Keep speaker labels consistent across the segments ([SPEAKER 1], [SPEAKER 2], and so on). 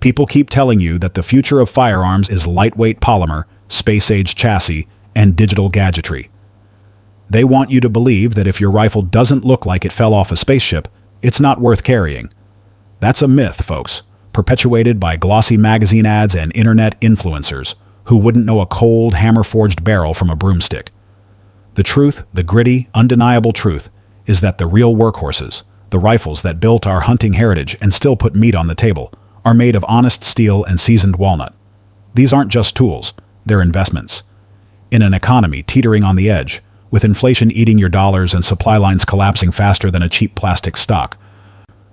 [SPEAKER 1] People keep telling you that the future of firearms is lightweight polymer, space-age chassis, and digital gadgetry. They want you to believe that if your rifle doesn't look like it fell off a spaceship, it's not worth carrying. That's a myth, folks, perpetuated by glossy magazine ads and internet influencers who wouldn't know a cold, hammer-forged barrel from a broomstick. The truth, the gritty, undeniable truth, is that the real workhorses, the rifles that built our hunting heritage and still put meat on the table, are made of honest steel and seasoned walnut. These aren't just tools, they're investments. In an economy teetering on the edge, with inflation eating your dollars and supply lines collapsing faster than a cheap plastic stock,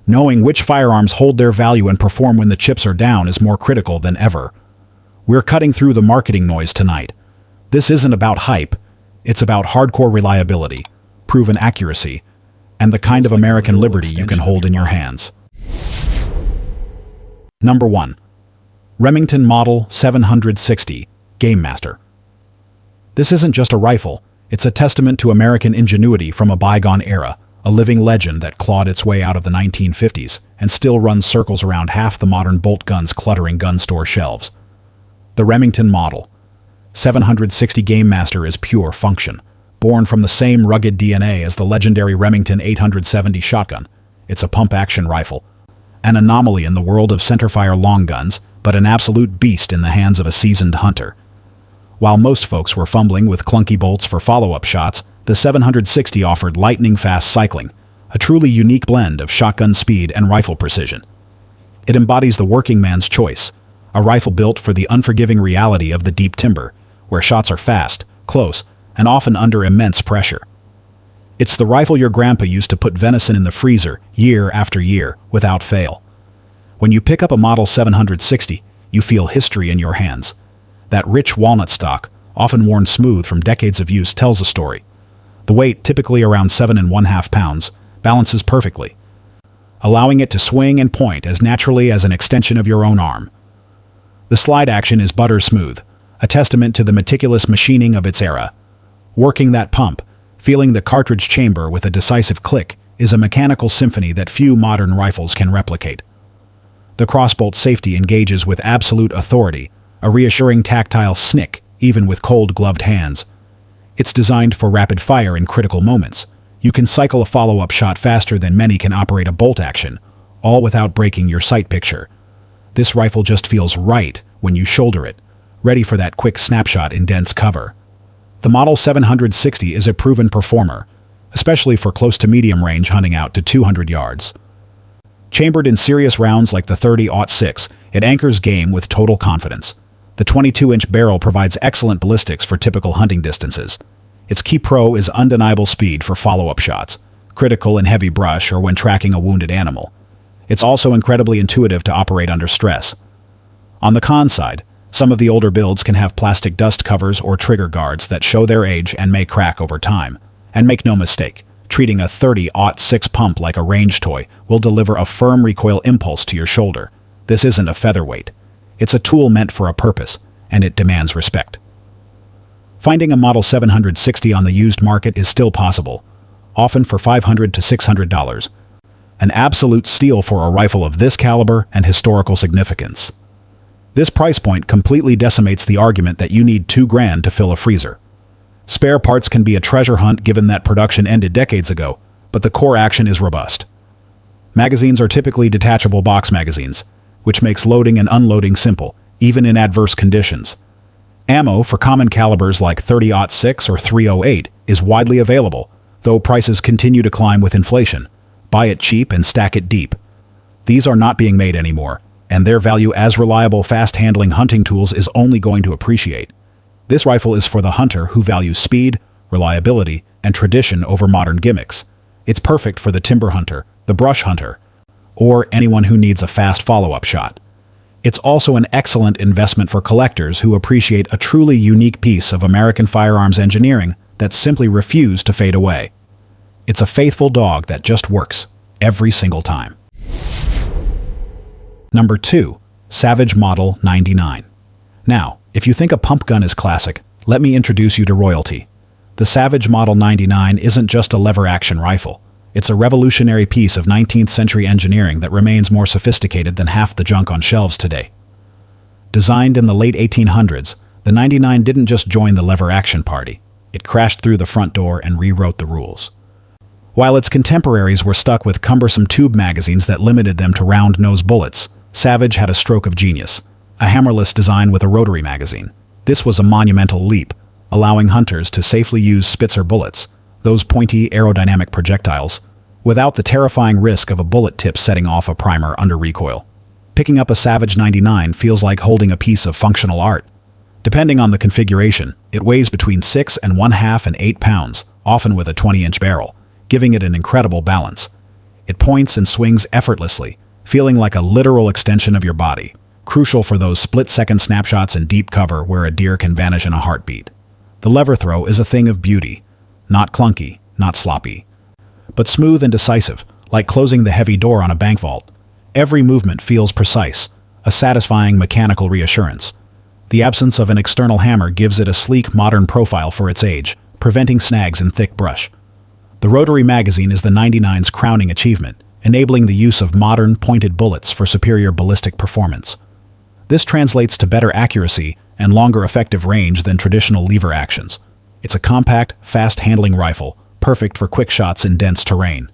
[SPEAKER 1] knowing which firearms hold their value and perform when the chips are down is more critical than ever. We're cutting through the marketing noise tonight. This isn't about hype, it's about hardcore reliability, proven accuracy, and the kind of American liberty you can hold in your hands. Number 1. Remington Model 760 Game Master. This isn't just a rifle, it's a testament to American ingenuity from a bygone era, a living legend that clawed its way out of the 1950s and still runs circles around half the modern bolt guns cluttering gun store shelves. The Remington Model 760 Game Master is pure function, born from the same rugged DNA as the legendary Remington 870 shotgun. It's a pump-action rifle, an anomaly in the world of centerfire long guns, but an absolute beast in the hands of a seasoned hunter. While most folks were fumbling with clunky bolts for follow-up shots, the 760 offered lightning-fast cycling, a truly unique blend of shotgun speed and rifle precision. It embodies the working man's choice, a rifle built for the unforgiving reality of the deep timber, where shots are fast, close, and often under immense pressure. It's the rifle your grandpa used to put venison in the freezer year after year without fail. When you pick up a Model 760, you feel history in your hands. That rich walnut stock, often worn smooth from decades of use, tells a story. The weight, typically around 7.5 pounds, balances perfectly, allowing it to swing and point as naturally as an extension of your own arm. The slide action is butter smooth, a testament to the meticulous machining of its era. Working that pump, feeling the cartridge chamber with a decisive click, is a mechanical symphony that few modern rifles can replicate. The crossbolt safety engages with absolute authority, a reassuring tactile snick, even with cold-gloved hands. It's designed for rapid fire in critical moments. You can cycle a follow-up shot faster than many can operate a bolt action, all without breaking your sight picture. This rifle just feels right when you shoulder it, ready for that quick snapshot in dense cover. The Model 760 is a proven performer, especially for close to medium range hunting out to 200 yards. Chambered in serious rounds like the 30-06, it anchors game with total confidence. The 22-inch barrel provides excellent ballistics for typical hunting distances. Its key pro is undeniable speed for follow-up shots, critical in heavy brush or when tracking a wounded animal. It's also incredibly intuitive to operate under stress. On the con side, some of the older builds can have plastic dust covers or trigger guards that show their age and may crack over time. And make no mistake, treating a 30-06 pump like a range toy will deliver a firm recoil impulse to your shoulder. This isn't a featherweight. It's a tool meant for a purpose, and it demands respect. Finding a Model 760 on the used market is still possible, often for $500 to $600. An absolute steal for a rifle of this caliber and historical significance. This price point completely decimates the argument that you need $2,000 to fill a freezer. Spare parts can be a treasure hunt given that production ended decades ago, but the core action is robust. Magazines are typically detachable box magazines, which makes loading and unloading simple, even in adverse conditions. Ammo for common calibers like 30-06 or 308 is widely available, though prices continue to climb with inflation. Buy it cheap and stack it deep. These are not being made anymore, and their value as reliable, fast-handling hunting tools is only going to appreciate. This rifle is for the hunter who values speed, reliability, and tradition over modern gimmicks. It's perfect for the timber hunter, the brush hunter, or anyone who needs a fast follow-up shot. It's also an excellent investment for collectors who appreciate a truly unique piece of American firearms engineering that simply refused to fade away. It's a faithful dog that just works every single time. Number 2. Savage Model 99. Now, if you think a pump gun is classic, let me introduce you to royalty. The Savage Model 99 isn't just a lever-action rifle. It's a revolutionary piece of 19th century engineering that remains more sophisticated than half the junk on shelves today. Designed in the late 1800s, the 99 didn't just join the lever-action party. It crashed through the front door and rewrote the rules. While its contemporaries were stuck with cumbersome tube magazines that limited them to round-nose bullets, Savage had a stroke of genius, a hammerless design with a rotary magazine. This was a monumental leap, allowing hunters to safely use Spitzer bullets, those pointy aerodynamic projectiles, without the terrifying risk of a bullet tip setting off a primer under recoil. Picking up a Savage 99 feels like holding a piece of functional art. Depending on the configuration, it weighs between 6 1/2 and 8 pounds, often with a 20-inch barrel, giving it an incredible balance. It points and swings effortlessly, feeling like a literal extension of your body, crucial for those split-second snapshots in deep cover where a deer can vanish in a heartbeat. The lever throw is a thing of beauty, not clunky, not sloppy, but smooth and decisive, like closing the heavy door on a bank vault. Every movement feels precise, a satisfying mechanical reassurance. The absence of an external hammer gives it a sleek, modern profile for its age, preventing snags in thick brush. The rotary magazine is the 99's crowning achievement, enabling the use of modern, pointed bullets for superior ballistic performance. This translates to better accuracy and longer effective range than traditional lever actions. It's a compact, fast-handling rifle, perfect for quick shots in dense terrain.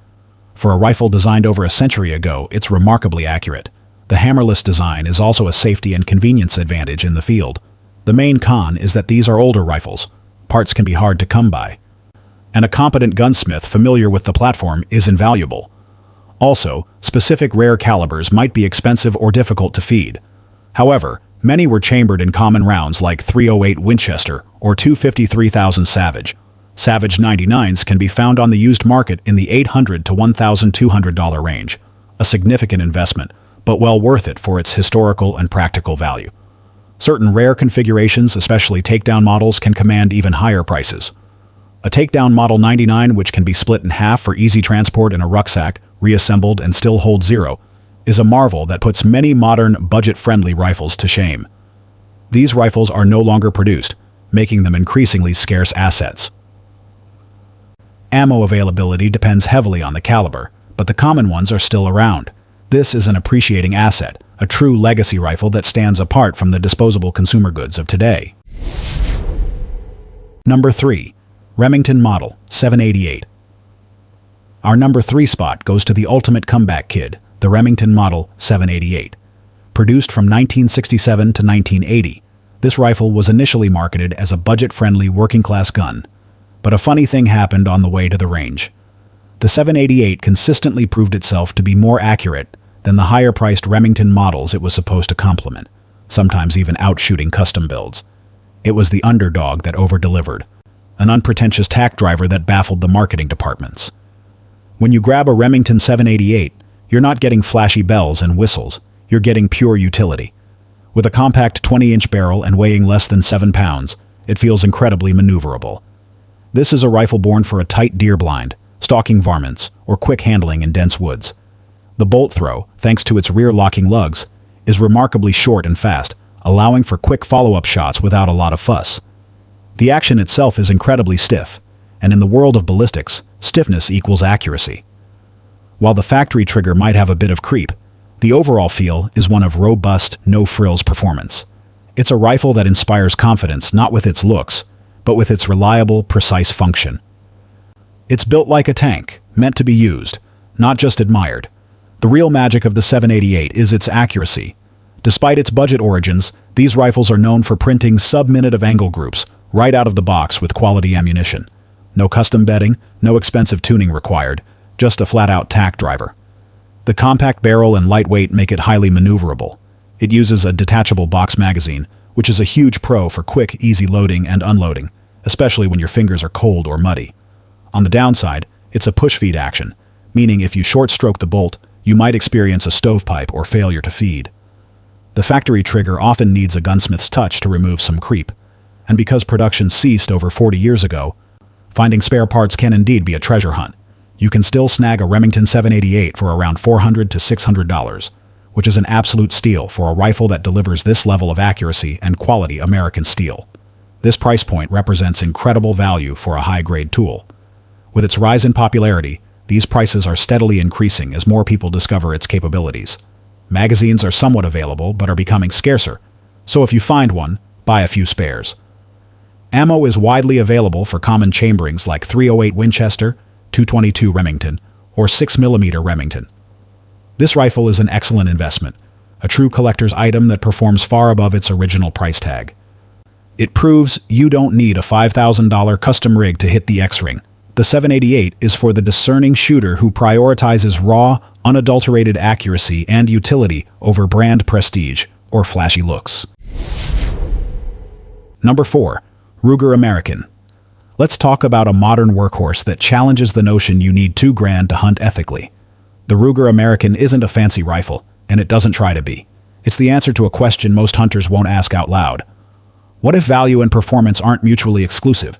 [SPEAKER 1] For a rifle designed over a century ago, it's remarkably accurate. The hammerless design is also a safety and convenience advantage in the field. The main con is that these are older rifles. Parts can be hard to come by. And a competent gunsmith familiar with the platform is invaluable. Also, specific rare calibers might be expensive or difficult to feed. However, many were chambered in common rounds like .308 Winchester or .253 Savage. Savage 99s can be found on the used market in the $800 to $1,200 range. A significant investment, but well worth it for its historical and practical value. Certain rare configurations, especially takedown models, can command even higher prices. A takedown Model 99, which can be split in half for easy transport in a rucksack, reassembled and still hold zero, is a marvel that puts many modern, budget-friendly rifles to shame. These rifles are no longer produced, making them increasingly scarce assets. Ammo availability depends heavily on the caliber, but the common ones are still around. This is an appreciating asset, a true legacy rifle that stands apart from the disposable consumer goods of today. Number 3. Remington Model 788. Our number 3 spot goes to the ultimate comeback kid, the Remington Model 788. Produced from 1967 to 1980, this rifle was initially marketed as a budget-friendly working-class gun. But a funny thing happened on the way to the range. The 788 consistently proved itself to be more accurate than the higher-priced Remington models it was supposed to complement, sometimes even outshooting custom builds. It was the underdog that over-delivered, an unpretentious tack driver that baffled the marketing departments. When you grab a Remington 788, you're not getting flashy bells and whistles, you're getting pure utility. With a compact 20-inch barrel and weighing less than 7 pounds, it feels incredibly maneuverable. This is a rifle born for a tight deer blind, stalking varmints, or quick handling in dense woods. The bolt throw, thanks to its rear-locking lugs, is remarkably short and fast, allowing for quick follow-up shots without a lot of fuss. The action itself is incredibly stiff, and in the world of ballistics, stiffness equals accuracy. While the factory trigger might have a bit of creep, the overall feel is one of robust, no-frills performance. It's a rifle that inspires confidence not with its looks, but with its reliable, precise function. It's built like a tank, meant to be used, not just admired. The real magic of the 788 is its accuracy. Despite its budget origins, these rifles are known for printing sub-minute of angle groups, right out of the box with quality ammunition. No custom bedding, no expensive tuning required, just a flat-out tack driver. The compact barrel and lightweight make it highly maneuverable. It uses a detachable box magazine, which is a huge pro for quick, easy loading and unloading, especially when your fingers are cold or muddy. On the downside, it's a push-feed action, meaning if you short-stroke the bolt, you might experience a stovepipe or failure to feed. The factory trigger often needs a gunsmith's touch to remove some creep, and because production ceased over 40 years ago, finding spare parts can indeed be a treasure hunt. You can still snag a Remington 788 for around $400 to $600, which is an absolute steal for a rifle that delivers this level of accuracy and quality American steel. This price point represents incredible value for a high-grade tool. With its rise in popularity, These prices are steadily increasing as more people discover its capabilities. Magazines are somewhat available but are becoming scarcer, so if you find one, buy a few spares. Ammo is widely available for common chamberings like .308 Winchester, .222 Remington, or 6mm Remington. This rifle is an excellent investment, a true collector's item that performs far above its original price tag. It proves you don't need a $5,000 custom rig to hit the X-ring. The 788 is for the discerning shooter who prioritizes raw, unadulterated accuracy and utility over brand prestige or flashy looks. Number 4. Ruger American. Let's talk about a modern workhorse that challenges the notion you need $2,000 to hunt ethically. The Ruger American isn't a fancy rifle, and it doesn't try to be. It's the answer to a question most hunters won't ask out loud. What if value and performance aren't mutually exclusive?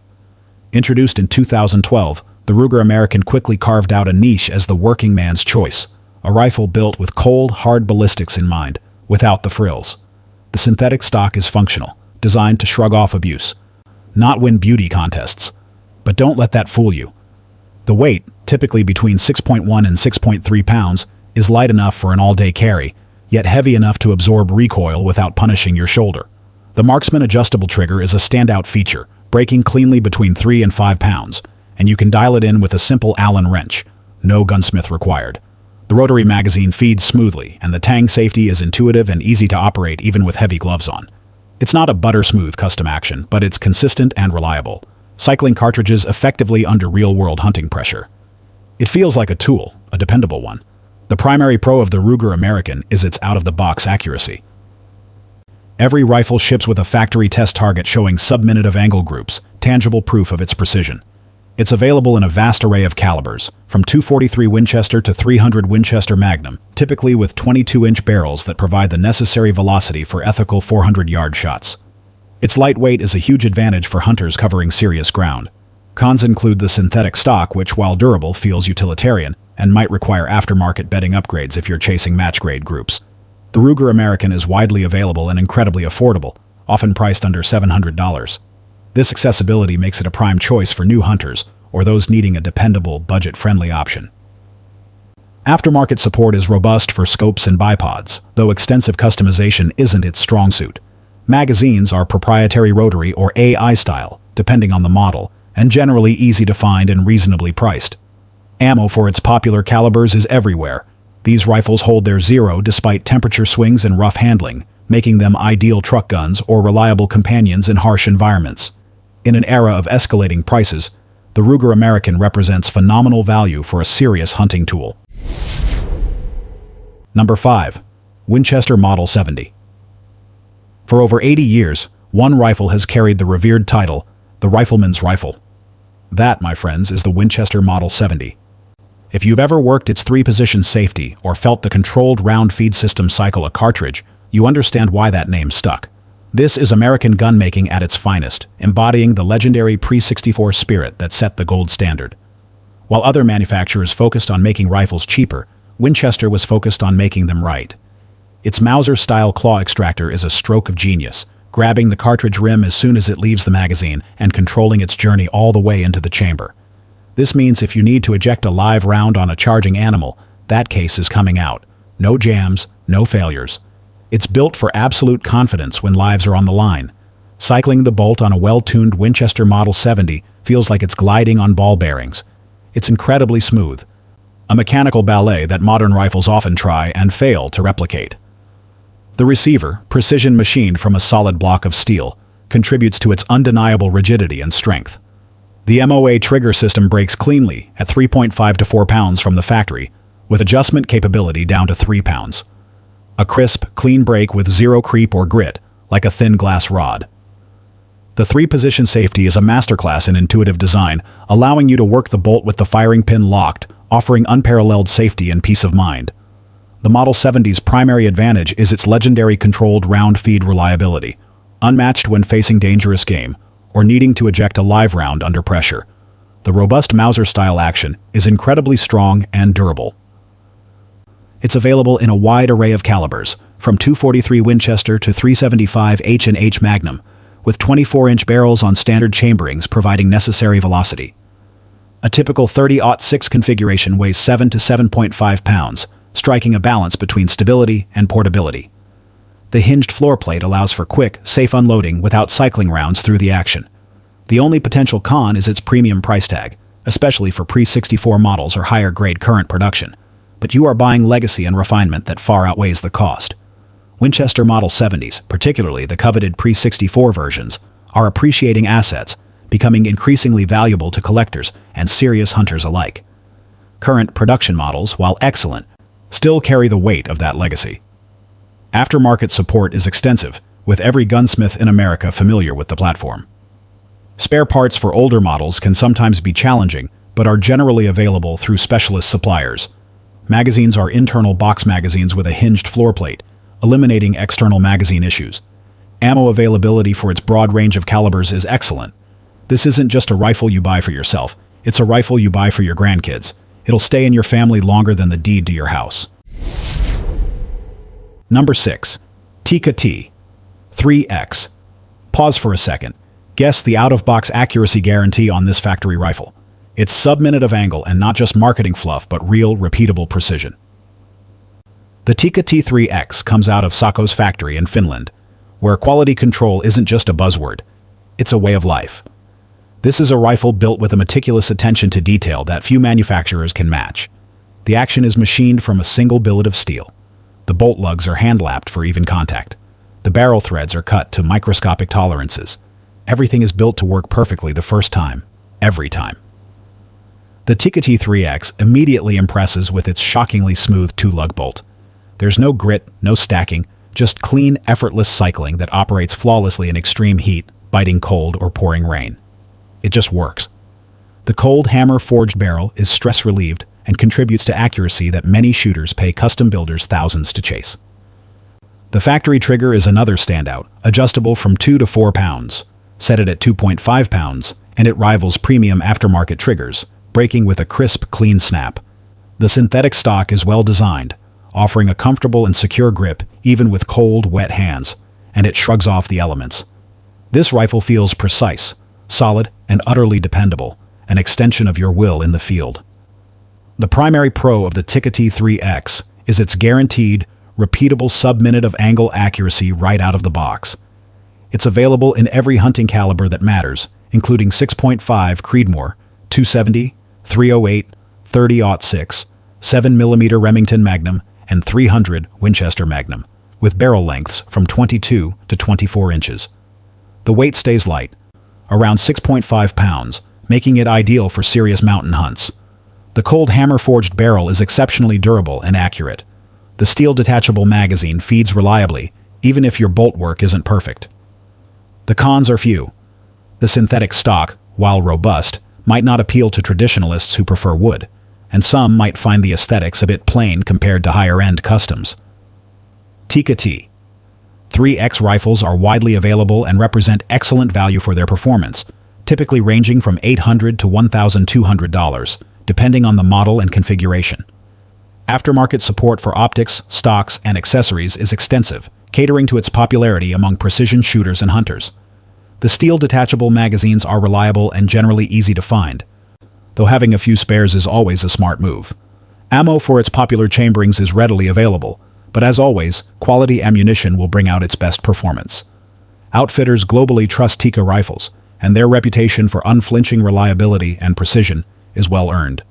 [SPEAKER 1] Introduced in 2012, the Ruger American quickly carved out a niche as the working man's choice, a rifle built with cold, hard ballistics in mind, without the frills. The synthetic stock is functional, designed to shrug off abuse, not win beauty contests. But don't let that fool you. The weight, typically between 6.1 and 6.3 pounds, is light enough for an all-day carry, yet heavy enough to absorb recoil without punishing your shoulder. The Marksman adjustable trigger is a standout feature, breaking cleanly between 3 and 5 pounds, and you can dial it in with a simple Allen wrench. No gunsmith required. The rotary magazine feeds smoothly, and the tang safety is intuitive and easy to operate even with heavy gloves on. It's not a butter-smooth custom action, but it's consistent and reliable, cycling cartridges effectively under real-world hunting pressure. It feels like a tool, a dependable one. The primary pro of the Ruger American is its out-of-the-box accuracy. Every rifle ships with a factory test target showing sub-minute of angle groups, tangible proof of its precision. It's available in a vast array of calibers, from .243 Winchester to .300 Winchester Magnum, typically with 22-inch barrels that provide the necessary velocity for ethical 400-yard shots. Its lightweight is a huge advantage for hunters covering serious ground. Cons include the synthetic stock, which, while durable, feels utilitarian and might require aftermarket bedding upgrades if you're chasing match-grade groups. The Ruger American is widely available and incredibly affordable, often priced under $700. This accessibility makes it a prime choice for new hunters or those needing a dependable, budget-friendly option. Aftermarket support is robust for scopes and bipods, though extensive customization isn't its strong suit. Magazines are proprietary rotary or AI style, depending on the model, and generally easy to find and reasonably priced. Ammo for its popular calibers is everywhere. These rifles hold their zero despite temperature swings and rough handling, making them ideal truck guns or reliable companions in harsh environments. In an era of escalating prices, the Ruger American represents phenomenal value for a serious hunting tool. Number 5. Winchester Model 70. For over 80 years, one rifle has carried the revered title, the Rifleman's Rifle. That, my friends, is the Winchester Model 70. If you've ever worked its 3-position safety or felt the controlled round feed system cycle a cartridge, you understand why that name stuck. This is American gunmaking at its finest, embodying the legendary pre-64 spirit that set the gold standard. While other manufacturers focused on making rifles cheaper, Winchester was focused on making them right. Its Mauser-style claw extractor is a stroke of genius, grabbing the cartridge rim as soon as it leaves the magazine and controlling its journey all the way into the chamber. This means if you need to eject a live round on a charging animal, that case is coming out. No jams, no failures. It's built for absolute confidence when lives are on the line. Cycling the bolt on a well-tuned Winchester Model 70 feels like it's gliding on ball bearings. It's incredibly smooth, a mechanical ballet that modern rifles often try and fail to replicate. The receiver, precision machined from a solid block of steel, contributes to its undeniable rigidity and strength. The MOA trigger system breaks cleanly at 3.5 to 4 pounds from the factory, with adjustment capability down to 3 pounds. A crisp, clean break with zero creep or grit, like a thin glass rod. The 3-position safety is a masterclass in intuitive design, allowing you to work the bolt with the firing pin locked, offering unparalleled safety and peace of mind. The Model 70's primary advantage is its legendary controlled round feed reliability, unmatched when facing dangerous game or needing to eject a live round under pressure. The robust Mauser-style action is incredibly strong and durable. It's available in a wide array of calibers, from .243 Winchester to .375 H&H Magnum, with 24-inch barrels on standard chamberings providing necessary velocity. A typical 30-06 configuration weighs 7 to 7.5 pounds, striking a balance between stability and portability. The hinged floor plate allows for quick, safe unloading without cycling rounds through the action. The only potential con is its premium price tag, especially for pre-64 models or higher-grade current production. But you are buying legacy and refinement that far outweighs the cost. Winchester Model 70s, particularly the coveted pre-64 versions, are appreciating assets, becoming increasingly valuable to collectors and serious hunters alike. Current production models, while excellent, still carry the weight of that legacy. Aftermarket support is extensive, with every gunsmith in America familiar with the platform. Spare parts for older models can sometimes be challenging, but are generally available through specialist suppliers. Magazines are internal box magazines with a hinged floor plate, eliminating external magazine issues. Ammo availability for its broad range of calibers is excellent. This isn't just a rifle you buy for yourself, it's a rifle you buy for your grandkids. It'll stay in your family longer than the deed to your house. Number 6. Tikka T3x. Pause for a second. Guess the out-of-box accuracy guarantee on this factory rifle. It's sub-minute of angle and not just marketing fluff, but real, repeatable precision. The Tikka T3x comes out of Sakko's factory in Finland, where quality control isn't just a buzzword, it's a way of life. This is a rifle built with a meticulous attention to detail that few manufacturers can match. The action is machined from a single billet of steel. The bolt lugs are hand-lapped for even contact. The barrel threads are cut to microscopic tolerances. Everything is built to work perfectly the first time, every time. The Tikka T3x immediately impresses with its shockingly smooth two-lug bolt. There's no grit, no stacking, just clean, effortless cycling that operates flawlessly in extreme heat, biting cold, or pouring rain. It just works. The cold hammer-forged barrel is stress-relieved and contributes to accuracy that many shooters pay custom builders thousands to chase. The factory trigger is another standout, adjustable from 2 to 4 pounds. Set it at 2.5 pounds, and it rivals premium aftermarket triggers, breaking with a crisp, clean snap. The synthetic stock is well designed, offering a comfortable and secure grip even with cold, wet hands, and it shrugs off the elements. This rifle feels precise, solid, and utterly dependable, an extension of your will in the field. The primary pro of the Tikka T3x is its guaranteed, repeatable sub-minute of angle accuracy right out of the box. It's available in every hunting caliber that matters, including 6.5 Creedmoor, 270, 308, 30-06, 7mm Remington Magnum, and 300 Winchester Magnum, with barrel lengths from 22 to 24 inches. The weight stays light, around 6.5 pounds, making it ideal for serious mountain hunts. The cold hammer-forged barrel is exceptionally durable and accurate. The steel detachable magazine feeds reliably, even if your bolt work isn't perfect. The cons are few. The synthetic stock, while robust, might not appeal to traditionalists who prefer wood, and some might find the aesthetics a bit plain compared to higher-end customs. Tikka T3x rifles are widely available and represent excellent value for their performance, typically ranging from $800 to $1,200, depending on the model and configuration. Aftermarket support for optics, stocks, and accessories is extensive, catering to its popularity among precision shooters and hunters. The steel detachable magazines are reliable and generally easy to find, though having a few spares is always a smart move. Ammo for its popular chamberings is readily available, but as always, quality ammunition will bring out its best performance. Outfitters globally trust Tikka rifles, and their reputation for unflinching reliability and precision is well earned.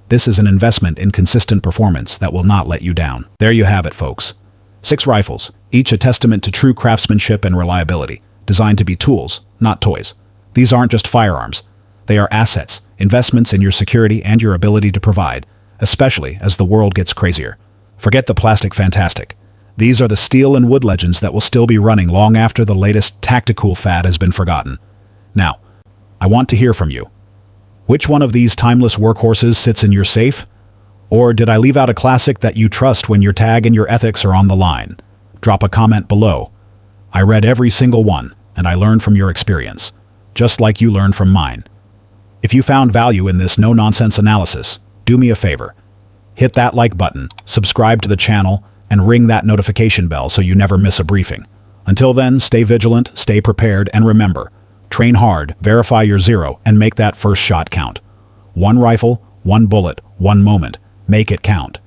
[SPEAKER 1] This is an investment in consistent performance that will not let you down. There you have it, folks. 6 rifles, each a testament to true craftsmanship and reliability, designed to be tools, not toys. These aren't just firearms. They are assets, investments in your security and your ability to provide, especially as the world gets crazier. Forget the plastic fantastic. These are the steel and wood legends that will still be running long after the latest tactical fad has been forgotten. Now, I want to hear from you. Which one of these timeless workhorses sits in your safe? Or did I leave out a classic that you trust when your tag and your ethics are on the line? Drop a comment below. I read every single one, and I learned from your experience, just like you learned from mine. If you found value in this no-nonsense analysis, do me a favor. Hit that like button, subscribe to the channel, and ring that notification bell so you never miss a briefing. Until then, stay vigilant, stay prepared, and remember, train hard, verify your zero, and make that first shot count. One rifle, one bullet, one moment. Make it count.